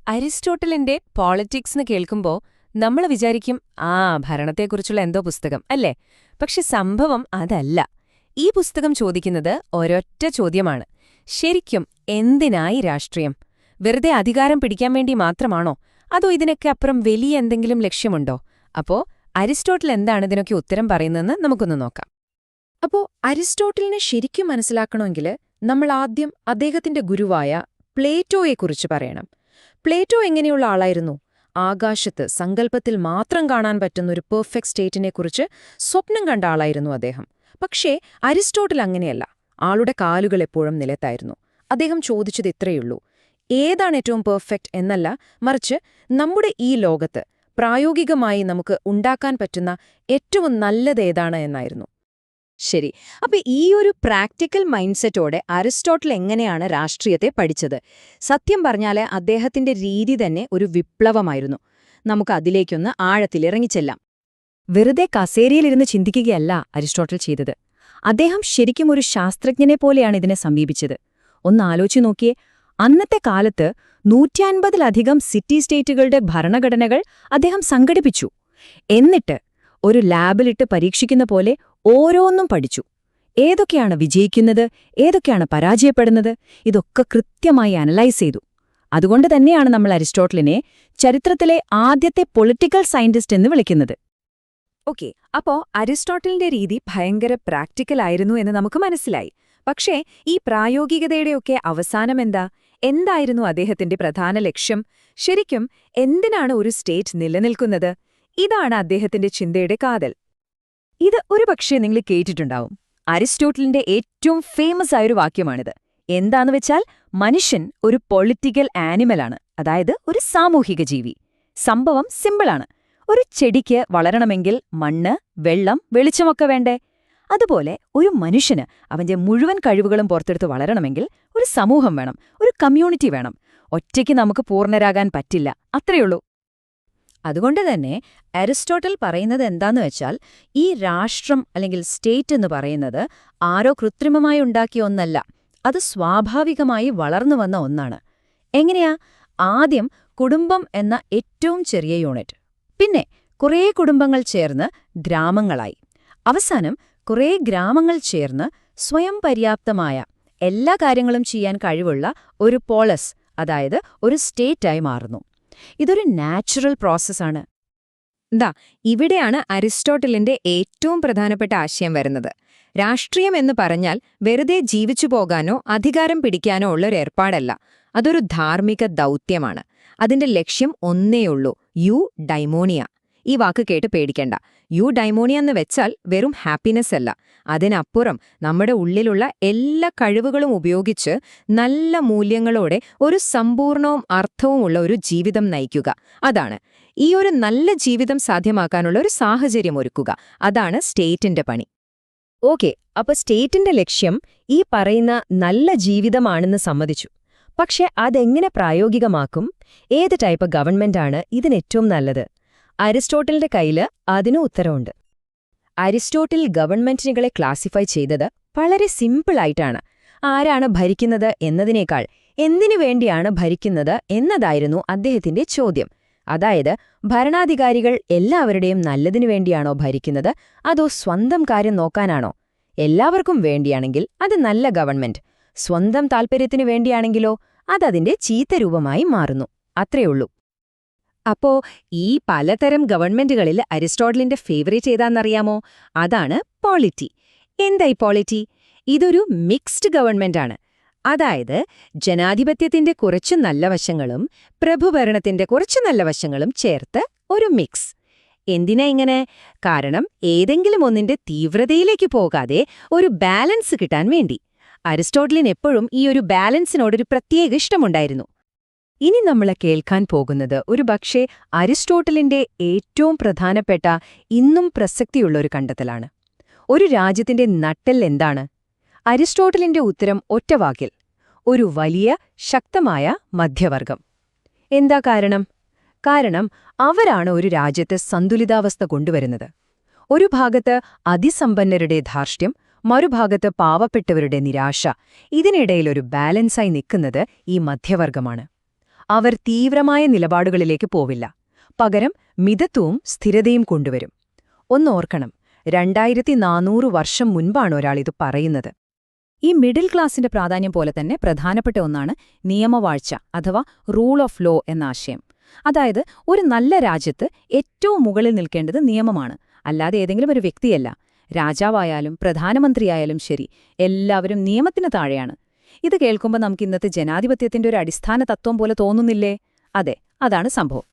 അരിസ്റ്റോട്ടലിന്റെ politics എന്ന് കേൾക്കുമ്പോൾ നമ്മൾ വിചാരിക്കും ഭരണത്തെക്കുറിച്ചുള്ള എന്തോ പുസ്തകം അല്ലേ? പക്ഷെ സംഭവം അതല്ല. ഈ പുസ്തകം ചോദിക്കുന്നത് ഒരൊറ്റ ചോദ്യമാണ്. ശരിക്കും എന്തിനായി രാഷ്ട്രീയം? വെറുതെ അധികാരം പിടിക്കാൻ വേണ്ടി മാത്രമാണോ? അതോ ഇതിനൊക്കെ അപ്പുറം വലിയ എന്തെങ്കിലും ലക്ഷ്യമുണ്ടോ? അപ്പോ അരിസ്റ്റോട്ടൽ എന്താണ് ഇതിനൊക്കെ ഉത്തരം പറയുന്നതെന്ന് നമുക്കൊന്ന് നോക്കാം. അപ്പോ അരിസ്റ്റോട്ടലിനെ ശരിക്കും മനസ്സിലാക്കണമെങ്കിൽ നമ്മൾ ആദ്യം അദ്ദേഹത്തിന്റെ ഗുരുവായ പ്ലേറ്റോയെക്കുറിച്ച് പറയണം. പ്ലേറ്റോ എങ്ങനെയുള്ള ആളായിരുന്നു? ആകാശത്ത് സങ്കല്പത്തിൽ മാത്രം കാണാൻ പറ്റുന്ന ഒരു പെർഫെക്റ്റ് സ്റ്റേറ്റിനെക്കുറിച്ച് സ്വപ്നം കണ്ട ആളായിരുന്നു അദ്ദേഹം. പക്ഷേ അരിസ്റ്റോട്ടൽ അങ്ങനെയല്ല. ആളുടെ കാലുകൾ എപ്പോഴും നിലത്തായിരുന്നു. അദ്ദേഹം ചോദിച്ചത് ഇത്രയുള്ളൂ: ഏതാണ് ഏറ്റവും പെർഫെക്റ്റ് എന്നല്ല, മറിച്ച് നമ്മുടെ ഈ ലോകത്ത് പ്രായോഗികമായി നമുക്ക് ഉണ്ടാക്കാൻ പറ്റുന്ന ഏറ്റവും നല്ലതേതാണ് എന്നായിരുന്നു. ശരി. അപ്പൊ ഈ ഒരു പ്രാക്ടിക്കൽ മൈൻഡ് സെറ്റോടെ അരിസ്റ്റോട്ടൽ എങ്ങനെയാണ് രാഷ്ട്രീയത്തെ പഠിച്ചത്? സത്യം പറഞ്ഞാല് അദ്ദേഹത്തിന്റെ രീതി തന്നെ ഒരു വിപ്ലവമായിരുന്നു. നമുക്ക് അതിലേക്കൊന്ന് ആഴത്തിലിറങ്ങിച്ചെല്ലാം. വെറുതെ കസേരയിലിരുന്ന് ചിന്തിക്കുകയല്ല അരിസ്റ്റോട്ടൽ ചെയ്തത്. അദ്ദേഹം ശരിക്കും ഒരു ശാസ്ത്രജ്ഞനെ പോലെയാണ് ഇതിനെ സമീപിച്ചത്. ഒന്ന് ആലോചിച്ചു നോക്കിയേ, അന്നത്തെ കാലത്ത് 150-ലധികം സിറ്റി സ്റ്റേറ്റുകളുടെ ഭരണഘടനകൾ അദ്ദേഹം സംഘടിപ്പിച്ചു. എന്നിട്ട് ഒരു ലാബിലിട്ട് പരീക്ഷിക്കുന്ന പോലെ ഓരോന്നും പഠിച്ചു. ഏതൊക്കെയാണ് വിജയിക്കുന്നത്, ഏതൊക്കെയാണ് പരാജയപ്പെടുന്നത്, ഇതൊക്കെ കൃത്യമായി അനലൈസ് ചെയ്തു. അതുകൊണ്ട് തന്നെയാണ് നമ്മൾ അരിസ്റ്റോട്ടലിനെ ചരിത്രത്തിലെ ആദ്യത്തെ പൊളിറ്റിക്കൽ സയന്റിസ്റ്റ് എന്ന് വിളിക്കുന്നത്. ഓക്കെ, അപ്പോ അരിസ്റ്റോട്ടലിന്റെ രീതി ഭയങ്കര പ്രാക്ടിക്കൽ ആയിരുന്നു എന്ന് നമുക്ക് മനസ്സിലായി. പക്ഷേ ഈ പ്രായോഗികതയുടെയൊക്കെ അവസാനം എന്തായിരുന്നു അദ്ദേഹത്തിന്റെ പ്രധാന ലക്ഷ്യം? ശരിക്കും എന്തിനാണ് ഒരു സ്റ്റേറ്റ് നിലനിൽക്കുന്നത്? ഇതാണ് അദ്ദേഹത്തിന്റെ ചിന്തയുടെ കാതൽ. ഇത് ഒരുപക്ഷെ നിങ്ങൾ കേട്ടിട്ടുണ്ടാവും. അരിസ്റ്റോട്ടലിന്റെ ഏറ്റവും ഫേമസ് ആയൊരു വാക്യമാണിത്. എന്താന്ന് വെച്ചാൽ, മനുഷ്യൻ ഒരു പൊളിറ്റിക്കൽ ആനിമലാണ്, അതായത് ഒരു സാമൂഹിക ജീവി. സംഭവം സിമ്പിളാണ്. ഒരു ചെടിക്ക് വളരണമെങ്കിൽ മണ്ണ്, വെള്ളം, വെളിച്ചമൊക്കെ വേണ്ടേ? അതുപോലെ ഒരു മനുഷ്യന് അവന്റെ മുഴുവൻ കഴിവുകളും പുറത്തെടുത്ത് വളരണമെങ്കിൽ ഒരു സമൂഹം വേണം, ഒരു കമ്മ്യൂണിറ്റി വേണം. ഒറ്റയ്ക്ക് നമുക്ക് പൂർണ്ണരാകാൻ പറ്റില്ല. അത്രയുള്ളൂ. അതുകൊണ്ട് തന്നെ അരിസ്റ്റോട്ടൽ പറയുന്നത് എന്താന്ന് വെച്ചാൽ, ഈ രാഷ്ട്രം അല്ലെങ്കിൽ സ്റ്റേറ്റ് എന്ന് പറയുന്നത് ആരോ കൃത്രിമമായി ഉണ്ടാക്കിയ ഒന്നല്ല, അത് സ്വാഭാവികമായി വളർന്നു വന്ന ഒന്നാണ്. എങ്ങനെയാ? ആദ്യം കുടുംബം എന്ന ഏറ്റവും ചെറിയ യൂണിറ്റ്, പിന്നെ കുറേ കുടുംബങ്ങൾ ചേർന്ന് ഗ്രാമങ്ങളായി, അവസാനം കുറേ ഗ്രാമങ്ങൾ ചേർന്ന് സ്വയം പര്യാപ്തമായ എല്ലാ കാര്യങ്ങളും ചെയ്യാൻ കഴിവുള്ള ഒരു പോളസ്, അതായത് ഒരു സ്റ്റേറ്റായി മാറുന്നു. ഇതൊരു നാച്ചുറൽ പ്രോസസ്സാണ്. ഇവിടെയാണ് അരിസ്റ്റോട്ടലിന്റെ ഏറ്റവും പ്രധാനപ്പെട്ട ആശയം വരുന്നത്. രാഷ്ട്രീയം എന്ന് പറഞ്ഞാൽ വെറുതെ ജീവിച്ചു പോകാനോ അധികാരം പിടിക്കാനോ ഉള്ളൊരു ഏർപ്പാടല്ല. അതൊരു ധാർമ്മിക ദൗത്യമാണ്. അതിന്റെ ലക്ഷ്യം ഒന്നേയുള്ളൂ: യു ഡൈമോണിയ. ഈ വാക്ക് കേട്ട് പേടിക്കണ്ട. യു ഡൈമോണിയ എന്ന് വെച്ചാൽ വെറും ഹാപ്പിനെസ് അല്ല. അതിനപ്പുറം നമ്മുടെ ഉള്ളിലുള്ള എല്ലാ കഴിവുകളും ഉപയോഗിച്ച് നല്ല മൂല്യങ്ങളോടെ ഒരു സമ്പൂർണവും അർത്ഥവുമുള്ള ഒരു ജീവിതം നയിക്കുക. അതാണ് ഈ ഒരു നല്ല ജീവിതം സാധ്യമാക്കാനുള്ള ഒരു സാഹചര്യം ഒരുക്കുക. അതാണ് സ്റ്റേറ്റിന്റെ പണി. ഓക്കെ, അപ്പൊ സ്റ്റേറ്റിന്റെ ലക്ഷ്യം ഈ പറയുന്ന നല്ല ജീവിതമാണെന്ന് സമ്മതിച്ചു. പക്ഷെ അതെങ്ങനെ പ്രായോഗികമാക്കും? ഏത് ടൈപ്പ് ഗവൺമെന്റാണ് ഇതിനേറ്റവും നല്ലത്? അരിസ്റ്റോട്ടലിന്റെ കയ്യില് അതിന് ഉത്തരവുണ്ട്. അരിസ്റ്റോട്ടിൽ ഗവൺമെന്റിനുകളെ ക്ലാസിഫൈ ചെയ്തത് വളരെ സിമ്പിളായിട്ടാണ്. ആരാണ് ഭരിക്കുന്നത് എന്നതിനേക്കാൾ എന്തിനു വേണ്ടിയാണ് ഭരിക്കുന്നത് എന്നതായിരുന്നു അദ്ദേഹത്തിന്റെ ചോദ്യം. അതായത്, ഭരണാധികാരികൾ എല്ലാവരുടെയും നല്ലതിനു വേണ്ടിയാണോ ഭരിക്കുന്നത്, അതോ സ്വന്തം കാര്യം നോക്കാനാണോ? എല്ലാവർക്കും വേണ്ടിയാണെങ്കിൽ അത് നല്ല ഗവൺമെന്റ്. സ്വന്തം താൽപ്പര്യത്തിനു വേണ്ടിയാണെങ്കിലോ അതതിന്റെ ചീത്തരൂപമായി മാറുന്നു. അത്രയുള്ളൂ. അപ്പോ ഈ പലതരം ഗവൺമെന്റുകളിൽ അരിസ്റ്റോട്ടലിന്റെ ഫേവറേറ്റ് ഏതാണെന്നറിയാമോ? അതാണ് പോളിറ്റി. എന്താ ഈ പോളിറ്റി? ഇതൊരു മിക്സ്ഡ് ഗവൺമെന്റാണ്. അതായത് ജനാധിപത്യത്തിന്റെ കുറച്ച് നല്ല വശങ്ങളും പ്രഭുഭരണത്തിന്റെ കുറച്ച് നല്ല വശങ്ങളും ചേർത്ത് ഒരു മിക്സ്. എന്തിനാ ഇങ്ങനെ? കാരണം ഏതെങ്കിലും ഒന്നിന്റെ തീവ്രതയിലേക്ക് പോകാതെ ഒരു ബാലൻസ് കിട്ടാൻ വേണ്ടി. അരിസ്റ്റോട്ടലിന് എപ്പോഴും ഈ ഒരു ബാലൻസിനോടൊരു പ്രത്യേക ഇഷ്ടമുണ്ടായിരുന്നു. ഇനി നമ്മൾ കേൾക്കാൻ പോകുന്നത് ഒരുപക്ഷേ അരിസ്റ്റോട്ടലിന്റെ ഏറ്റവും പ്രധാനപ്പെട്ട, ഇന്നും പ്രസക്തിയുള്ളൊരു കണ്ടെത്തലാണ്. ഒരു രാജ്യത്തിന്റെ നട്ടെല്ല് എന്താണ്? അരിസ്റ്റോട്ടലിന്റെ ഉത്തരം ഒറ്റവാക്കിൽ: ഒരു വലിയ ശക്തമായ മധ്യവർഗം. എന്താ കാരണം? കാരണം അവരാണ് ഒരു രാജ്യത്ത് സന്തുലിതാവസ്ഥ കൊണ്ടുവരുന്നത്. ഒരു ഭാഗത്ത് അതിസമ്പന്നരുടെ ധാർഷ്ട്യം, മറുഭാഗത്ത് പാവപ്പെട്ടവരുടെ നിരാശ. ഇതിനിടയിലൊരു ബാലൻസായി നിൽക്കുന്നത് ഈ മധ്യവർഗമാണ്. അവർ തീവ്രമായ നിലപാടുകളിലേക്ക് പോവില്ല. പകരം മിതത്വവും സ്ഥിരതയും കൊണ്ടുവരും. ഒന്നോർക്കണം, 2400 വർഷം മുൻപാണ് ഒരാളിത് പറയുന്നത്. ഈ മിഡിൽ ക്ലാസിന്റെ പ്രാധാന്യം പോലെ തന്നെ പ്രധാനപ്പെട്ട ഒന്നാണ് നിയമവാഴ്ച അഥവാ റൂൾ ഓഫ് ലോ എന്ന ആശയം. അതായത് ഒരു നല്ല രാജ്യത്ത് ഏറ്റവും മുകളിൽ നിൽക്കേണ്ടത് നിയമമാണ്, അല്ലാതെ ഏതെങ്കിലും ഒരു വ്യക്തിയല്ല. രാജാവായാലും പ്രധാനമന്ത്രിയായാലും ശരി, എല്ലാവരും നിയമത്തിന് താഴെയാണ്. ഇത് കേൾക്കുമ്പോൾ നമുക്ക് ഇന്നത്തെ ജനാധിപത്യത്തിന്റെ ഒരു അടിസ്ഥാന തത്വം പോലെ തോന്നുന്നില്ലേ? അതെ, അതാണ് സംഭവം.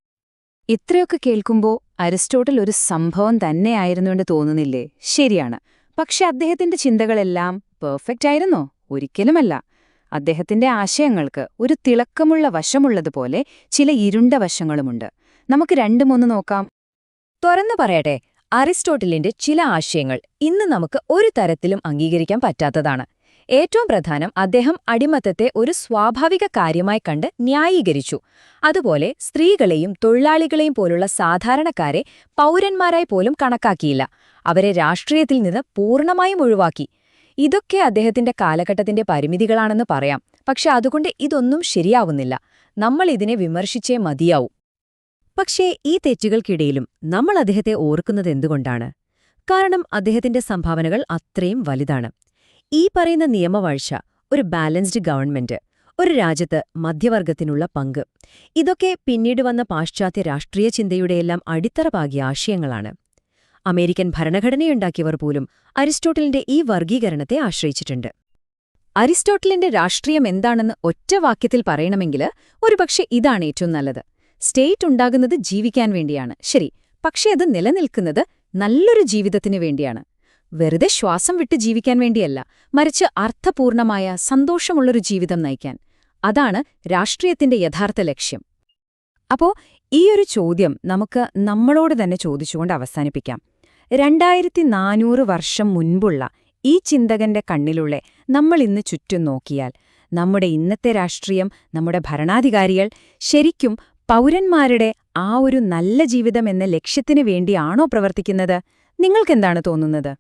ഇത്രയൊക്കെ കേൾക്കുമ്പോൾ അരിസ്റ്റോട്ടിൽ ഒരു സംഭവം തന്നെയായിരുന്നുവെന്ന് തോന്നുന്നില്ലേ? ശരിയാണ്. പക്ഷെ അദ്ദേഹത്തിന്റെ ചിന്തകളെല്ലാം പെർഫെക്റ്റ് ആയിരുന്നോ? ഒരിക്കലുമല്ല. അദ്ദേഹത്തിന്റെ ആശയങ്ങൾക്ക് ഒരു തിളക്കമുള്ള വശമുള്ളതുപോലെ ചില ഇരുണ്ട വശങ്ങളുമുണ്ട്. നമുക്ക് 2-3 നോക്കാം. തുറന്നു പറയട്ടെ, അരിസ്റ്റോട്ടിലിന്റെ ചില ആശയങ്ങൾ ഇന്ന് നമുക്ക് ഒരു തരത്തിലും അംഗീകരിക്കാൻ പറ്റാത്തതാണ്. ഏറ്റവും പ്രധാനം, അദ്ദേഹം അടിമത്തത്തെ ഒരു സ്വാഭാവിക കാര്യമായി കണ്ട് ന്യായീകരിച്ചു. അതുപോലെ സ്ത്രീകളെയും തൊഴിലാളികളെയും പോലുള്ള സാധാരണക്കാരെ പൗരന്മാരായി പോലും കണക്കാക്കിയില്ല. അവരെ രാഷ്ട്രീയത്തിൽ നിന്ന് പൂർണ്ണമായും ഒഴിവാക്കി. ഇതൊക്കെ അദ്ദേഹത്തിന്റെ കാലഘട്ടത്തിന്റെ പരിമിതികളാണെന്ന് പറയാം. പക്ഷെ അതുകൊണ്ട് ഇതൊന്നും ശരിയാവുന്നില്ല. നമ്മൾ ഇതിനെ വിമർശിച്ചേ മതിയാവൂ. പക്ഷേ ഈ തെറ്റുകൾക്കിടയിലും നമ്മൾ അദ്ദേഹത്തെ ഓർക്കുന്നതെന്തുകൊണ്ടാണ്? കാരണം അദ്ദേഹത്തിന്റെ സംഭാവനകൾ അത്രയും വലുതാണ്. ഈ പറയുന്ന നിയമവാഴ്ച, ഒരു ബാലൻസ്ഡ് ഗവൺമെന്റ്, ഒരു രാജ്യത്ത് മധ്യവർഗത്തിനുള്ള പങ്ക്, ഇതൊക്കെ പിന്നീട് വന്ന പാശ്ചാത്യ രാഷ്ട്രീയ ചിന്തയുടെയെല്ലാം അടിത്തറ പാകിയ ആശയങ്ങളാണ്. അമേരിക്കൻ ഭരണഘടനയുണ്ടാക്കിയവർ പോലും അരിസ്റ്റോട്ടലിന്റെ ഈ വർഗീകരണത്തെ ആശ്രയിച്ചിട്ടുണ്ട്. അരിസ്റ്റോട്ടലിന്റെ രാഷ്ട്രീയം എന്താണെന്ന് ഒറ്റ വാക്യത്തിൽ പറയണമെങ്കിൽ ഒരുപക്ഷെ ഇതാണ് ഏറ്റവും നല്ലത്. സ്റ്റേറ്റ് ഉണ്ടാകുന്നത് ജീവിക്കാൻ വേണ്ടിയാണ്, ശരി. പക്ഷേ അത് നിലനിൽക്കുന്നത് നല്ലൊരു ജീവിതത്തിനു വേണ്ടിയാണ്. വെറുതെ ശ്വാസം വിട്ട് ജീവിക്കാൻ വേണ്ടിയല്ല, മറിച്ച് അർത്ഥപൂർണമായ സന്തോഷമുള്ളൊരു ജീവിതം നയിക്കാൻ. അതാണ് രാഷ്ട്രീയത്തിന്റെ യഥാർത്ഥ ലക്ഷ്യം. അപ്പോ ഈയൊരു ചോദ്യം നമുക്ക് നമ്മളോട് തന്നെ ചോദിച്ചുകൊണ്ട് അവസാനിപ്പിക്കാം. 2400 വർഷം മുൻപുള്ള ഈ ചിന്തകന്റെ കണ്ണിലുള്ള നമ്മൾ ഇന്ന് ചുറ്റും നോക്കിയാൽ നമ്മുടെ ഇന്നത്തെ രാഷ്ട്രീയം, നമ്മുടെ ഭരണാധികാരികൾ ശരിക്കും പൗരന്മാരുടെ ആ ഒരു നല്ല ജീവിതം എന്ന ലക്ഷ്യത്തിനു വേണ്ടിയാണോ പ്രവർത്തിക്കുന്നത്? നിങ്ങൾക്കെന്താണ് തോന്നുന്നത്?